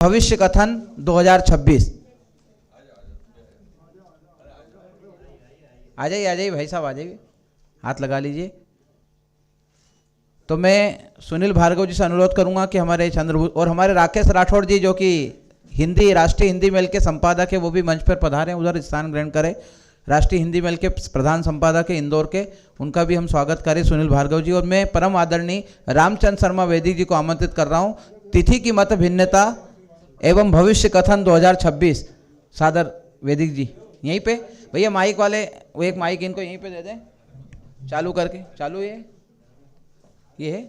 भविष्य कथन 2026। आ जाइए भाई साहब, आ जाइए, हाथ लगा लीजिए। तो मैं सुनील भार्गव जी से अनुरोध करूंगा कि हमारे चंद्रभूष और हमारे राकेश राठौड़ जी जो कि हिंदी राष्ट्रीय हिंदी मेल के संपादक है, वो भी मंच पर पधारें, उधर स्थान ग्रहण करें। राष्ट्रीय हिंदी मेल के प्रधान संपादक है इंदौर के, उनका भी हम स्वागत करें, सुनील भार्गव जी। और मैं परम आदरणीय रामचंद्र शर्मा वैदिक जी को आमंत्रित कर रहा हूँ। तिथि की मत भिन्नता एवं भविष्य कथन 2026। सादर वैदिक जी यहीं पे। भैया माइक वाले, वो एक माइक इनको यहीं पे दे दें, चालू करके। चालू ये है।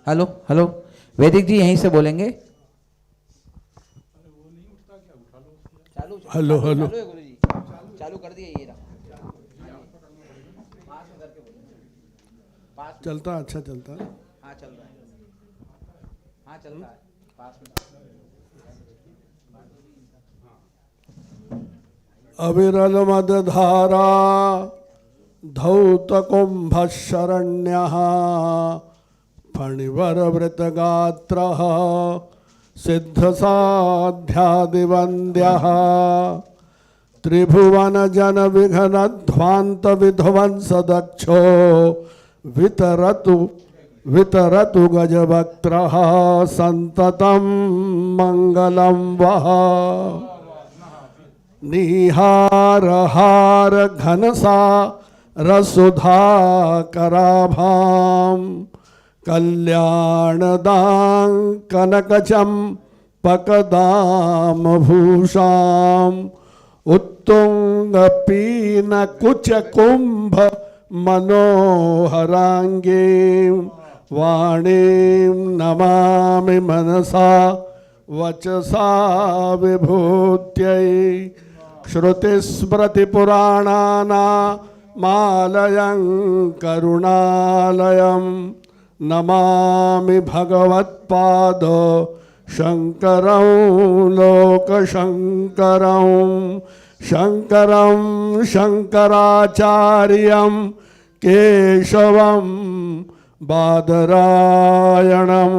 हेलो हेलो, वैदिक जी यहीं से बोलेंगे। चालू हेलो हेलो, चालू है गुरु जी, चालू कर दिए। ये चलता अच्छा चलता। हाँ चल रहा है, हाँ चल रहा है पास में। अविरल मदधारा धौत कुंभ शरण्यः फणिवर वृत गात्र सिद्ध साध्यादिवन्द्यः त्रिभुवन जन विघ्न ध्वांत विध्वंस दक्षो वितरतु गजवक्त्रः संततं मंगलं वः निहारहार घनसा रसुधाकराभां कल्याणदां कनकचम्पकदामभूषाम् उत्तुङ्गपीनकुचकुम्भ मनोहराङ्गीं वाणीं नमामि मनसा वचसा विभूत्यै श्रुतिस्मृतिपुराणानामालयं करुणालयं नमामि भगवत्पाद शङ्करं लोकशङ्करं शङ्करं शङ्कराचार्यं केशवं बादरायणम्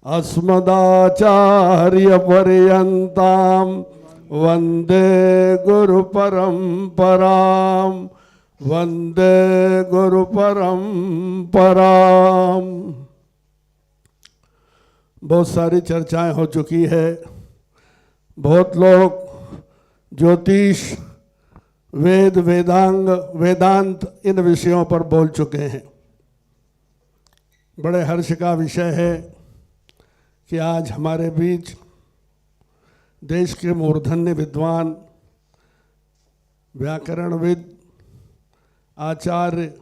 अस्मदाचार्यपर्यन्तां वन्दे गुरुपरम्परां वन्दे गुरुपरम्परां। बहुत सारी चर्चाएं हो चुकी है। बहुत लोग ज्योतिष, वेद, वेदांग, वेदांत इन विषयों पर बोल चुके हैं। बड़े हर्ष का विषय है कि आज हमारे बीच देश के मूर्धन्य विद्वान, व्याकरणविद, आचार्य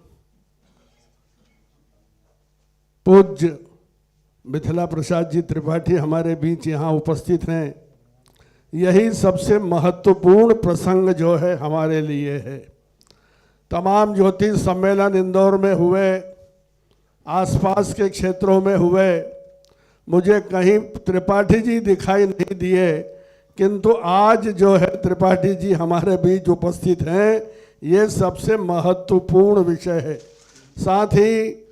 पूज्य मिथिला प्रसाद जी त्रिपाठी हमारे बीच यहाँ उपस्थित हैं। यही सबसे महत्वपूर्ण प्रसंग जो है हमारे लिए है। तमाम ज्योतिष सम्मेलन इंदौर में हुए, आसपास के क्षेत्रों में हुए, मुझे कहीं त्रिपाठी जी दिखाई नहीं दिए, किंतु आज जो है त्रिपाठी जी हमारे बीच उपस्थित हैं। ये सबसे महत्वपूर्ण विषय है। साथ ही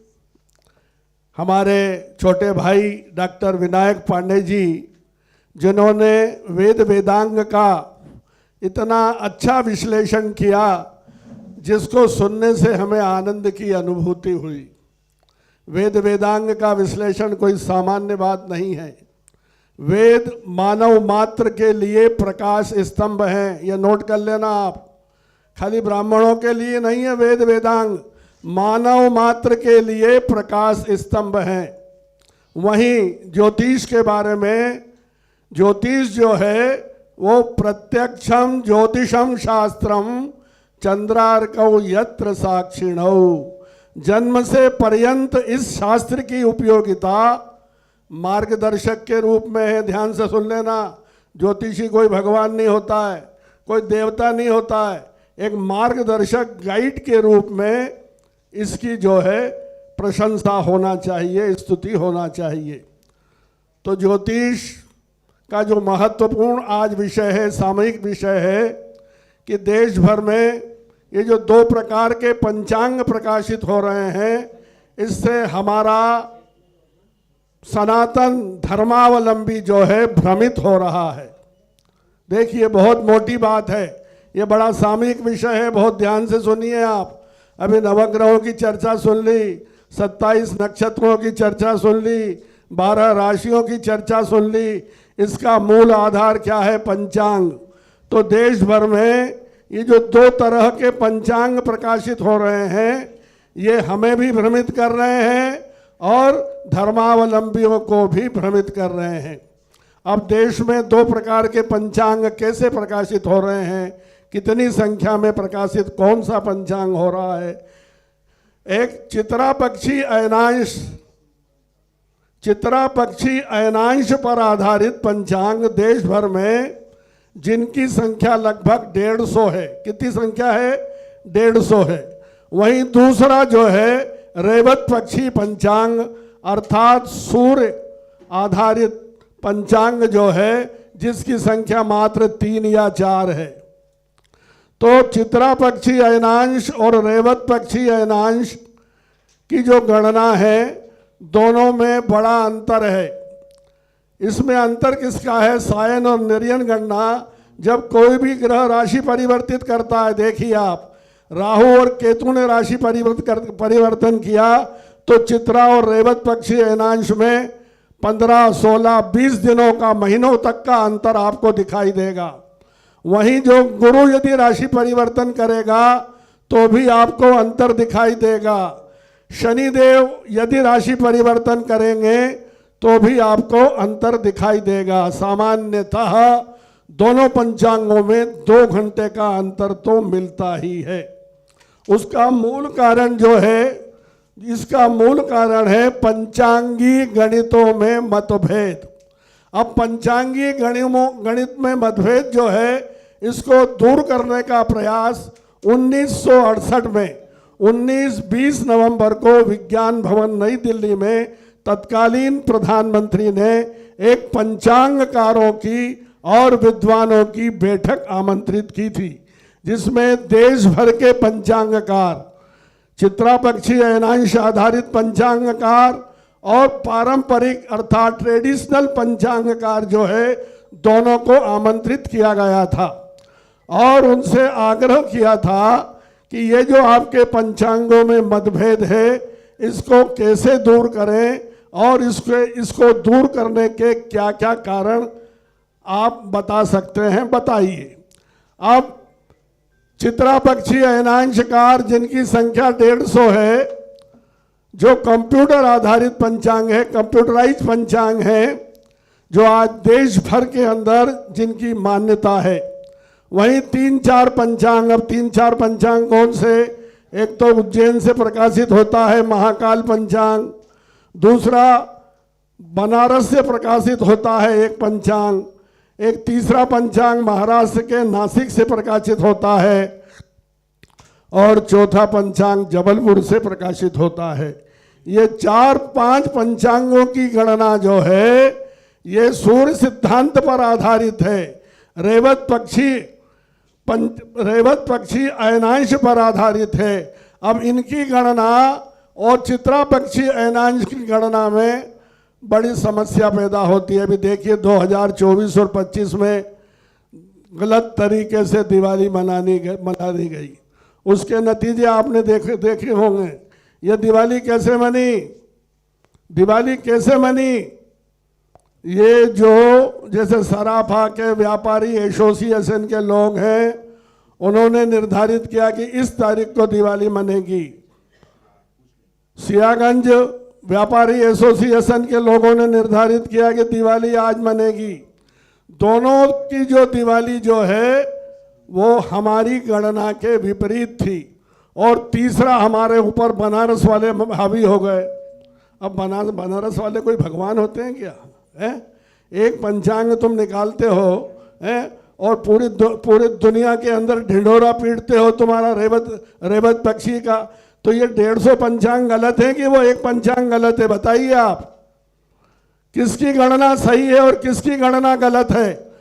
हमारे छोटे भाई डॉक्टर विनायक पांडे जी, जिन्होंने वेद वेदांग का इतना अच्छा विश्लेषण किया, जिसको सुनने से हमें आनंद की अनुभूति हुई। वेद वेदांग का विश्लेषण कोई सामान्य बात नहीं है। वेद मानव मात्र के लिए प्रकाश स्तंभ हैं, ये नोट कर लेना आप। खाली ब्राह्मणों के लिए नहीं है वेद वेदांग, मानव मात्र के लिए प्रकाश स्तंभ हैं। वहीं ज्योतिष के बारे में, ज्योतिष जो है वो प्रत्यक्षम ज्योतिषम शास्त्रम चंद्रार्कौ यत्र साक्षिणौ। जन्म से पर्यंत इस शास्त्र की उपयोगिता मार्गदर्शक के रूप में है। ध्यान से सुन लेना, ज्योतिषी कोई भगवान नहीं होता है, कोई देवता नहीं होता है। एक मार्गदर्शक गाइड के रूप में इसकी जो है प्रशंसा होना चाहिए, स्तुति होना चाहिए। तो ज्योतिष का जो महत्वपूर्ण आज विषय है, सामयिक विषय है कि देश भर में ये जो 2 प्रकार के पंचांग प्रकाशित हो रहे हैं, इससे हमारा सनातन धर्मावलंबी जो है भ्रमित हो रहा है। देखिए बहुत मोटी बात है, ये बड़ा सामयिक विषय है, बहुत ध्यान से सुनिए आप। अभी नवग्रहों की चर्चा सुन ली, 27 नक्षत्रों की चर्चा सुन ली, 12 राशियों की चर्चा सुन ली। इसका मूल आधार क्या है? पंचांग। तो देश भर में ये जो 2 तरह के पंचांग प्रकाशित हो रहे हैं, ये हमें भी भ्रमित कर रहे हैं और धर्मावलंबियों को भी भ्रमित कर रहे हैं। अब देश में 2 प्रकार के पंचांग कैसे प्रकाशित हो रहे हैं, कितनी संख्या में प्रकाशित, कौन सा पंचांग हो रहा है? एक चित्रा पक्षी अयनांश पर आधारित पंचांग देश भर में, जिनकी संख्या लगभग 150 है। कितनी संख्या है? 150 है। वहीं दूसरा जो है रेवत पक्षी पंचांग, अर्थात सूर्य आधारित पंचांग जो है, जिसकी संख्या मात्र 3 या 4 है। तो चित्रा पक्षी अयनांश और रेवत पक्षी अयनांश की जो गणना है, दोनों में बड़ा अंतर है। इसमें अंतर किसका है? सायन और निर्यन गणना। जब कोई भी ग्रह राशि परिवर्तित करता है, देखिए आप, राहु और केतु ने राशि परिवर्तन किया, तो चित्रा और रेवत पक्षी अयनांश में 15, 16, 20 दिनों का, महीनों तक का अंतर आपको दिखाई देगा। वहीं जो गुरु यदि राशि परिवर्तन करेगा तो भी आपको अंतर दिखाई देगा। शनिदेव यदि राशि परिवर्तन करेंगे तो भी आपको अंतर दिखाई देगा। सामान्यतः दोनों पंचांगों में 2 घंटे का अंतर तो मिलता ही है। उसका मूल कारण जो है, इसका मूल कारण है पंचांगी गणितों में मतभेद। अब पंचांगी गणित में मतभेद जो है, इसको दूर करने का प्रयास 1968 में 19-20 नवंबर को विज्ञान भवन नई दिल्ली में तत्कालीन प्रधानमंत्री ने एक पंचांगकारों की और विद्वानों की बैठक आमंत्रित की थी, जिसमें देश भर के पंचांगकार, चित्रा पक्षी अयनांश आधारित पंचांगकार और पारंपरिक अर्थात ट्रेडिशनल पंचांगकार जो है, दोनों को आमंत्रित किया गया था और उनसे आग्रह किया था कि ये जो आपके पंचांगों में मतभेद है, इसको कैसे दूर करें और इसको दूर करने के क्या क्या कारण आप बता सकते हैं, बताइए। अब चित्रा पक्षी अयनांशकार जिनकी संख्या 150 है, जो कंप्यूटर आधारित पंचांग है, कंप्यूटराइज पंचांग है, जो आज देश भर के अंदर जिनकी मान्यता है। वहीं 3-4 पंचांग, अब 3-4 पंचांग कौन से? एक तो उज्जैन से प्रकाशित होता है महाकाल पंचांग, दूसरा बनारस से प्रकाशित होता है एक पंचांग, एक तीसरा पंचांग महाराष्ट्र के नासिक से प्रकाशित होता है और चौथा पंचांग जबलपुर से प्रकाशित होता है। ये 4-5 पंचांगों की गणना जो है, ये सूर्य सिद्धांत पर आधारित है। रेवत पक्षी अयनांश पर आधारित है। अब इनकी गणना और चित्रा पक्षी अयनांश की गणना में बड़ी समस्या पैदा होती है। अभी देखिए 2024 और 25 में गलत तरीके से दिवाली मनानी गई, उसके नतीजे आपने देखे होंगे। ये दिवाली कैसे मनी? ये जो जैसे सराफा के व्यापारी एसोसिएशन के लोग हैं, उन्होंने निर्धारित किया कि इस तारीख को दिवाली मनेगी। सियागंज व्यापारी एसोसिएशन के लोगों ने निर्धारित किया कि दिवाली आज मनेगी। दोनों की जो दिवाली जो है वो हमारी गणना के विपरीत थी। और तीसरा, हमारे ऊपर बनारस वाले हावी हो गए। अब बनारस वाले कोई भगवान होते हैं क्या? एक पंचांग तुम निकालते हो और पूरी दुनिया के अंदर ढिंढोरा पीटते हो तुम्हारा रेवत पक्षी का। तो ये 150 पंचांग गलत है कि वो एक पंचांग गलत है? बताइए आप, किसकी गणना सही है और किसकी गणना गलत है?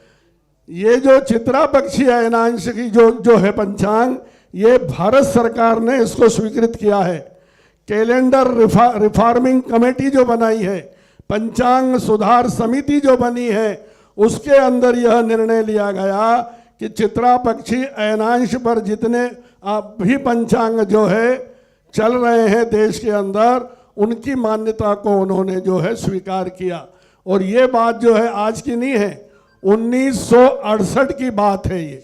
ये जो चित्रा पक्षी अयनांश की जो है पंचांग, ये भारत सरकार ने इसको स्वीकृत किया है। कैलेंडर रिफॉर्मिंग कमेटी जो बनाई है, पंचांग सुधार समिति जो बनी है उसके अंदर यह निर्णय लिया गया कि चित्रा पक्षी अयनांश पर जितने भी पंचांग जो है चल रहे हैं देश के अंदर, उनकी मान्यता को उन्होंने जो है स्वीकार किया। और ये बात जो है आज की नहीं है, 1968 की बात है ये।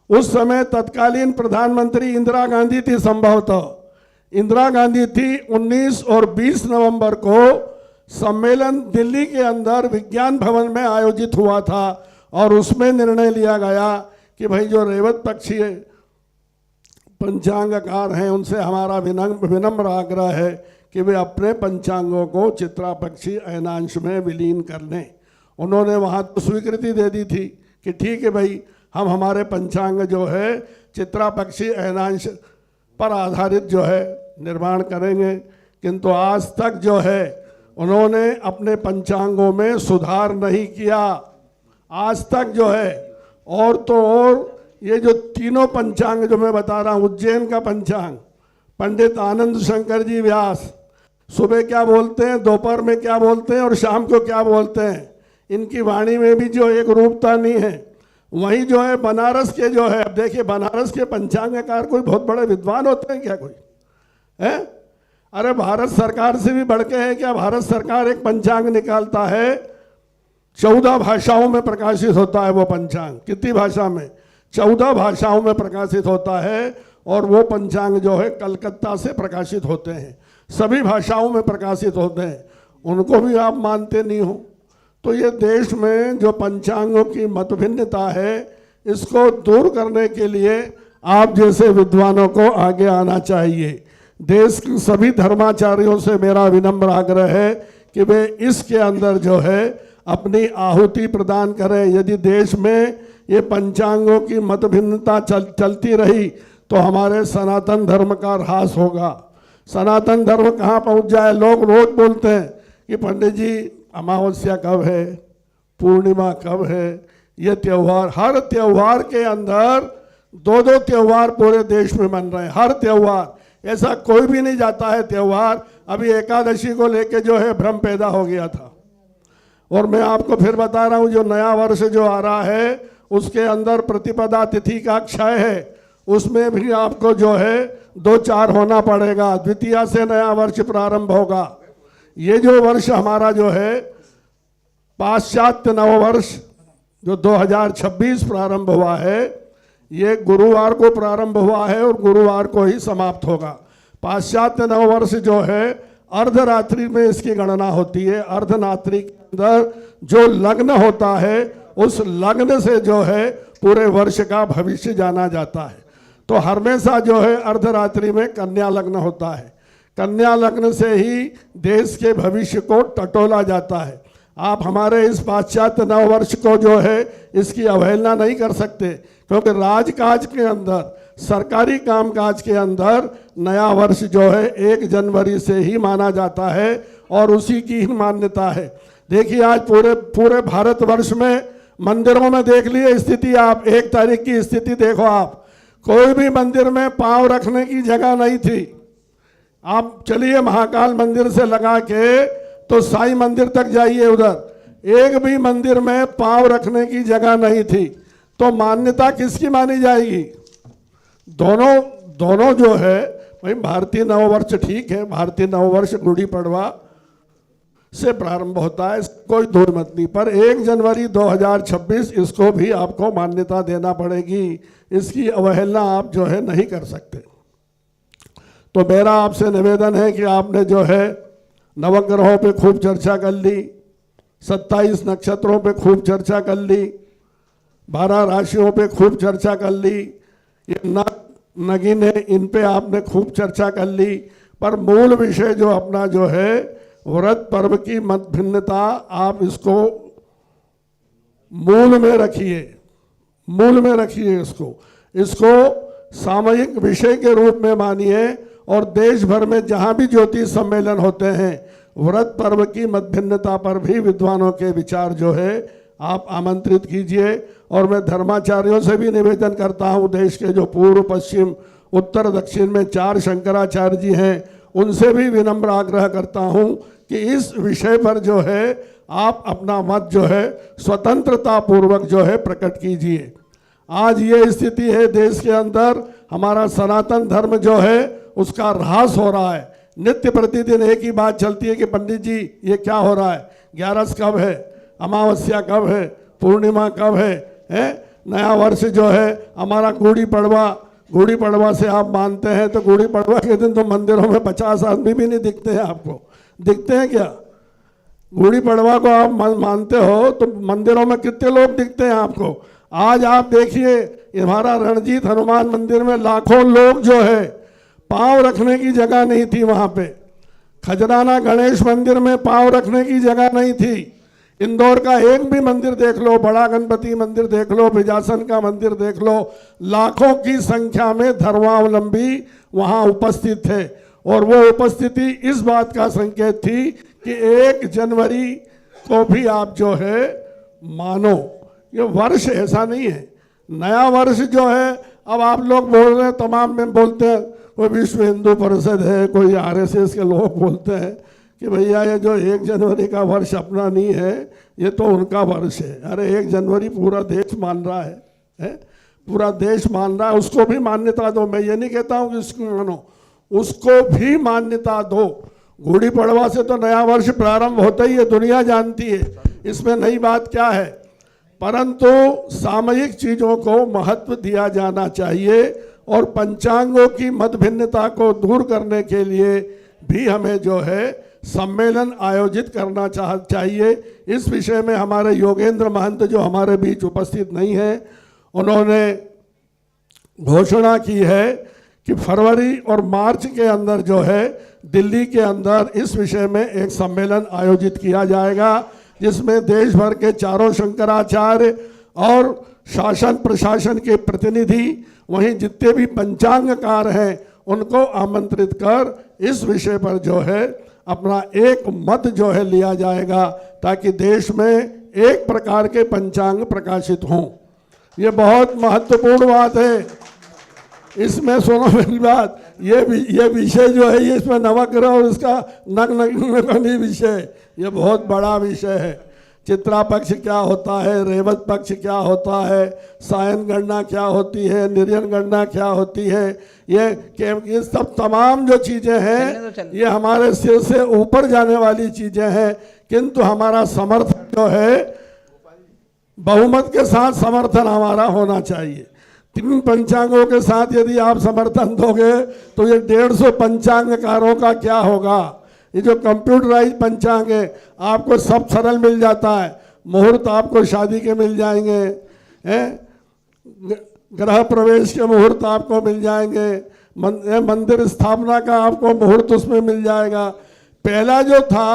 उस समय तत्कालीन प्रधानमंत्री इंदिरा गांधी थी, संभवतः इंदिरा गांधी थी। 19 और 20 नवंबर को सम्मेलन दिल्ली के अंदर विज्ञान भवन में आयोजित हुआ था और उसमें निर्णय लिया गया कि भाई जो रेवत पक्षी पंचांगकार हैं उनसे हमारा विनम्र आग्रह है कि वे अपने पंचांगों को चित्रा पक्षी अयनांश में विलीन कर लें। उन्होंने वहाँ तो स्वीकृति दे दी थी कि ठीक है भाई, हम हमारे पंचांग जो है चित्रा पक्षी अयनांश पर आधारित जो है निर्माण करेंगे, किंतु आज तक जो है उन्होंने अपने पंचांगों में सुधार नहीं किया आज तक जो है। और तो और ये जो तीनों पंचांग जो मैं बता रहा हूँ, उज्जैन का पंचांग, पंडित आनंद शंकर जी व्यास सुबह क्या बोलते हैं, दोपहर में क्या बोलते हैं और शाम को क्या बोलते हैं, इनकी वाणी में भी जो एक रूपता नहीं है। वहीं जो है बनारस के जो है, अब देखिए बनारस के पंचांगकार कोई बहुत बड़े विद्वान होते हैं क्या, कोई है? अरे भारत सरकार से भी बढ़ के है क्या? भारत सरकार एक पंचांग निकालता है, 14 भाषाओं में प्रकाशित होता है वो पंचांग। कितनी भाषा में? 14 भाषाओं में प्रकाशित होता है। और वो पंचांग जो है कलकत्ता से प्रकाशित होते हैं, सभी भाषाओं में प्रकाशित होते हैं। उनको भी आप मानते नहीं हो। तो ये देश में जो पंचांगों की मतभिन्नता है, इसको दूर करने के लिए आप जैसे विद्वानों को आगे आना चाहिए। देश के सभी धर्माचार्यों से मेरा विनम्र आग्रह है कि वे इसके अंदर जो है अपनी आहुति प्रदान करें। यदि देश में ये पंचांगों की मतभिन्नता चलती रही तो हमारे सनातन धर्म का ह्रास होगा। सनातन धर्म कहाँ पहुँच जाए? लोग रोज बोलते हैं कि पंडित जी अमावस्या कब है, पूर्णिमा कब है, ये त्यौहार। हर त्यौहार के अंदर 2-2 त्यौहार पूरे देश में बन रहे हैं। हर त्यौहार, ऐसा कोई भी नहीं जाता है त्यौहार। अभी एकादशी को लेके जो है भ्रम पैदा हो गया था। और मैं आपको फिर बता रहा हूँ, जो नया वर्ष जो आ रहा है उसके अंदर प्रतिपदा तिथि का क्षय है, उसमें भी आपको जो है 2-4 होना पड़ेगा। द्वितीया से नया वर्ष प्रारंभ होगा। ये जो वर्ष हमारा जो है पाश्चात्य नववर्ष जो 2026 प्रारंभ हुआ है, ये गुरुवार को प्रारंभ हुआ है और गुरुवार को ही समाप्त होगा। पाश्चात्य नववर्ष जो है अर्धरात्रि में इसकी गणना होती है। अर्धरात्रि के अंदर जो लग्न होता है, उस लग्न से जो है पूरे वर्ष का भविष्य जाना जाता है। तो हमेशा जो है अर्धरात्रि में कन्या लग्न होता है। कन्या लग्न से ही देश के भविष्य को टटोला जाता है। आप हमारे इस पाश्चात्य नववर्ष को जो है इसकी अवहेलना नहीं कर सकते, क्योंकि राजकाज के अंदर, सरकारी कामकाज के अंदर नया वर्ष जो है 1 जनवरी से ही माना जाता है और उसी की ही मान्यता है। देखिए आज पूरे भारतवर्ष में मंदिरों में देख लिए स्थिति, आप 1 तारीख की स्थिति देखो। आप कोई भी मंदिर में पांव रखने की जगह नहीं थी। आप चलिए महाकाल मंदिर से लगा के तो साईं मंदिर तक जाइए, उधर एक भी मंदिर में पांव रखने की जगह नहीं थी। तो मान्यता किसकी मानी जाएगी? दोनों जो है भाई, भारतीय नववर्ष ठीक है, भारतीय नववर्ष गुड़ी पड़वा से प्रारंभ होता है, कोई दो मत नहीं, पर 1 जनवरी 2026 इसको भी आपको मान्यता देना पड़ेगी। इसकी अवहेलना आप जो है नहीं कर सकते। तो मेरा आपसे निवेदन है कि आपने जो है नवग्रहों पे खूब चर्चा कर ली, 27 नक्षत्रों पे खूब चर्चा कर ली, 12 राशियों पे खूब चर्चा कर ली, ये नगीन है इन पे आपने खूब चर्चा कर ली, पर मूल विषय जो अपना जो है व्रत पर्व की मत भिन्नता, आप इसको मूल में रखिए, इसको सामयिक विषय के रूप में मानिए। और देश भर में जहां भी ज्योतिष सम्मेलन होते हैं, व्रत पर्व की मत भिन्नता पर भी विद्वानों के विचार जो है आप आमंत्रित कीजिए। और मैं धर्माचार्यों से भी निवेदन करता हूं, देश के जो पूर्व, पश्चिम, उत्तर, दक्षिण में 4 शंकराचार्य जी हैं, उनसे भी विनम्र आग्रह करता हूं कि इस विषय पर जो है आप अपना मत जो है स्वतंत्रता पूर्वक जो है प्रकट कीजिए। आज ये स्थिति है देश के अंदर, हमारा सनातन धर्म जो है उसका ह्रास हो रहा है। नित्य प्रतिदिन एक ही बात चलती है कि पंडित जी ये क्या हो रहा है, ग्यारस कब है, अमावस्या कब है, पूर्णिमा कब है? नया वर्ष जो है हमारा गुड़ी पड़वा से आप मानते हैं तो गुड़ी पड़वा के दिन तो मंदिरों में 50 आदमी भी नहीं दिखते हैं। आपको दिखते हैं क्या? गुड़ी पड़वा को आप मानते हो तो मंदिरों में कितने लोग दिखते हैं आपको? आज आप देखिए हमारा रणजीत हनुमान मंदिर में लाखों लोग जो है, पांव रखने की जगह नहीं थी वहां पे। खजराना गणेश मंदिर में पांव रखने की जगह नहीं थी। इंदौर का एक भी मंदिर देख लो, बड़ा गणपति मंदिर देख लो, बिजासन का मंदिर देख लो, लाखों की संख्या में धर्मावलंबी वहां उपस्थित थे। और वो उपस्थिति इस बात का संकेत थी कि 1 जनवरी को भी आप जो है मानो। ये वर्ष ऐसा नहीं है, नया वर्ष जो है। अब आप लोग बोल रहे हैं, तमाम में बोलते हैं, कोई विश्व हिंदू परिषद है, कोई RSS के लोग बोलते हैं कि भैया ये जो 1 जनवरी का वर्ष अपना नहीं है, ये तो उनका वर्ष है। अरे 1 जनवरी पूरा देश मान रहा है? पूरा देश मान रहा है, उसको भी मान्यता दो। मैं ये नहीं कहता हूँ कि उसको मानो, उसको भी मान्यता दो। गुड़ी पड़वा से तो नया वर्ष प्रारंभ होता ही है, दुनिया जानती है, इसमें नई बात क्या है। परंतु सामयिक चीज़ों को महत्व दिया जाना चाहिए और पंचांगों की मत भिन्नता को दूर करने के लिए भी हमें जो है सम्मेलन आयोजित करना चाहिए। इस विषय में हमारे योगेंद्र महंत जो हमारे बीच उपस्थित नहीं है, उन्होंने घोषणा की है कि फरवरी और मार्च के अंदर जो है दिल्ली के अंदर इस विषय में एक सम्मेलन आयोजित किया जाएगा, जिसमें देश भर के चारों शंकराचार्य और शासन प्रशासन के प्रतिनिधि, वहीं जितने भी पंचांगकार हैं, उनको आमंत्रित कर इस विषय पर जो है अपना एक मत जो है लिया जाएगा, ताकि देश में एक प्रकार के पंचांग प्रकाशित हों। ये बहुत महत्वपूर्ण बात है। इसमें सुनो मेरी बात, ये विषय जो है, ये इसमें नवग्रह और इसका नग्न विषय, ये बहुत बड़ा विषय है। चित्रा पक्ष क्या होता है, रेवत पक्ष क्या होता है, सायन गणना क्या होती है, निर्यन गणना क्या होती है, ये सब तमाम जो चीज़ें हैं ये हमारे सिर से ऊपर जाने वाली चीज़ें हैं। किंतु हमारा समर्थन जो है बहुमत के साथ समर्थन हमारा होना चाहिए। 3 पंचांगों के साथ यदि आप समर्थन दोगे तो ये 150 पंचांगकारों का क्या होगा। ये जो कंप्यूटराइज पंचांग है, आपको सब सरल मिल जाता है। मुहूर्त आपको शादी के मिल जाएंगे, गृह प्रवेश के मुहूर्त आपको मिल जाएंगे, मंदिर स्थापना का आपको मुहूर्त उसमें मिल जाएगा। पहला जो था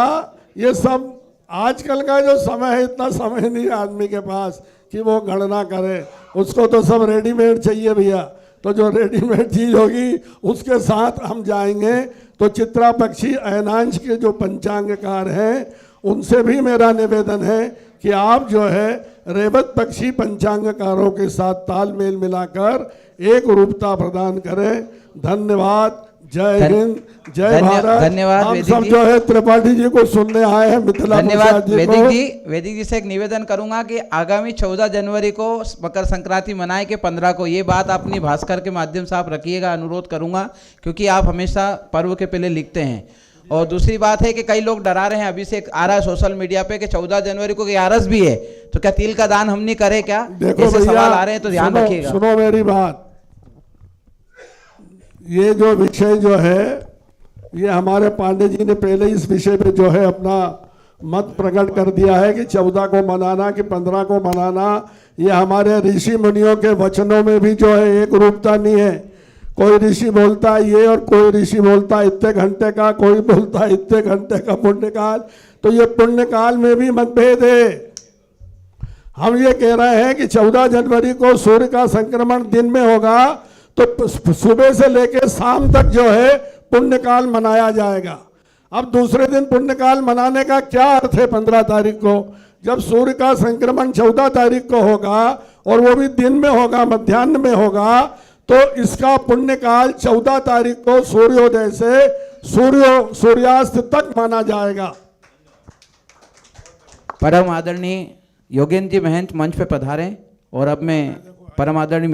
ये सब, आजकल का जो समय है, इतना समय नहीं आदमी के पास कि वो गणना करे, उसको तो सब रेडीमेड चाहिए भैया। तो जो रेडीमेड चीज़ होगी उसके साथ हम जाएंगे। तो चित्रा पक्षी अयनांश के जो पंचांगकार हैं, उनसे भी मेरा निवेदन है कि आप जो है रेवत पक्षी पंचांगकारों के साथ तालमेल मिलाकर एक रूपता प्रदान करें। धन्यवाद। जय हिंद, जय भारत। धन्यवाद। हम सब जो है त्रिपाठी जी को सुनने आए हैं, मिथिला धन्यवाद। वैदिक जी से एक निवेदन करूंगा कि आगामी 14 जनवरी को मकर संक्रांति मनाए के 15 को, ये बात अपनी भास्कर के माध्यम से आप रखिएगा, अनुरोध करूंगा, क्योंकि आप हमेशा पर्व के पहले लिखते हैं। और दूसरी बात है कि कई लोग डरा रहे हैं, अभी से आ रहा है सोशल मीडिया पे कि 14 जनवरी को ग्यारस भी है, तो क्या तिल का दान हम नहीं करें क्या? ऐसे सवाल आ रहे हैं, तो ध्यान रखिएगा। सुनो मेरी बात, ये जो विषय जो है, ये हमारे पांडे जी ने पहले इस विषय पे जो है अपना मत प्रकट कर दिया है कि 14 को मनाना कि 15 को मनाना। ये हमारे ऋषि मुनियों के वचनों में भी जो है एक रूपता नहीं है। कोई ऋषि बोलता है ये और कोई ऋषि बोलता है इतने घंटे का, कोई बोलता है इतने घंटे का पुण्यकाल। तो ये पुण्यकाल में भी मतभेद है। हम ये कह रहे हैं कि 14 जनवरी को सूर्य का संक्रमण दिन में होगा, तो सुबह से लेकर शाम तक जो है पुण्यकाल मनाया जाएगा। अब दूसरे दिन पुण्यकाल मनाने का क्या अर्थ है? 15 तारीख को जब सूर्य का संक्रमण 14 तारीख को होगा और वो भी दिन में होगा, मध्याह्न में होगा, तो इसका पुण्यकाल 14 तारीख को सूर्योदय से सूर्यास्त तक माना जाएगा। परम आदरणीय योगेंद्र जी महंत मंच पे पधारें और अब मैं परम आदरणीय